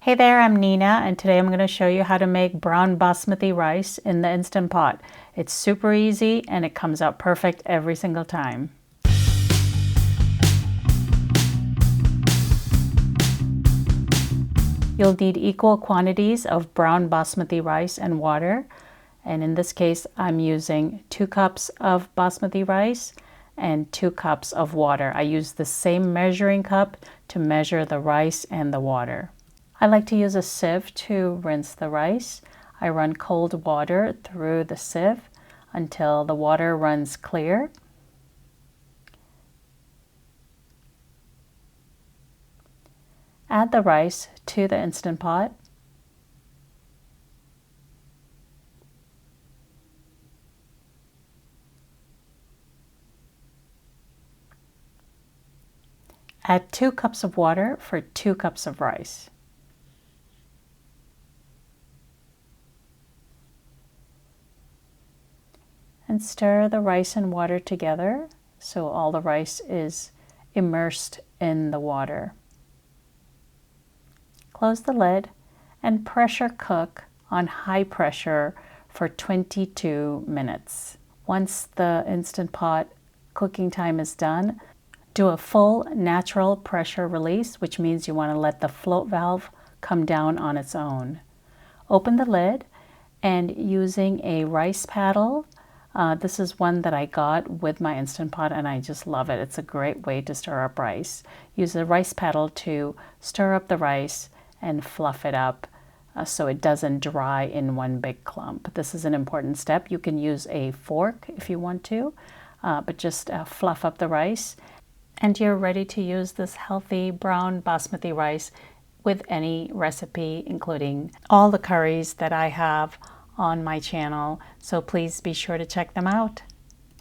Hey there, I'm Nina, and today I'm going to show you how to make brown basmati rice in the Instant Pot. It's super easy and it comes out perfect every single time. You'll need equal quantities of brown basmati rice and water. And in this case, I'm using 2 cups of basmati rice and 2 cups of water. I use the same measuring cup to measure the rice and the water. I like to use a sieve to rinse the rice. I run cold water through the sieve until the water runs clear. Add the rice to the Instant Pot. Add 2 cups of water for 2 cups of rice. And stir the rice and water together so all the rice is immersed in the water. Close the lid and pressure cook on high pressure for 22 minutes. Once the Instant Pot cooking time is done, do a full natural pressure release, which means you want to let the float valve come down on its own. Open the lid and using a rice paddle, this is one that I got with my Instant Pot and I just love it. It's a great way to stir up rice. Use a rice paddle to stir up the rice and fluff it up so it doesn't dry in one big clump. This is an important step. You can use a fork if you want to, but just fluff up the rice. And you're ready to use this healthy brown basmati rice with any recipe, including all the curries that I have on my channel. So please be sure to check them out.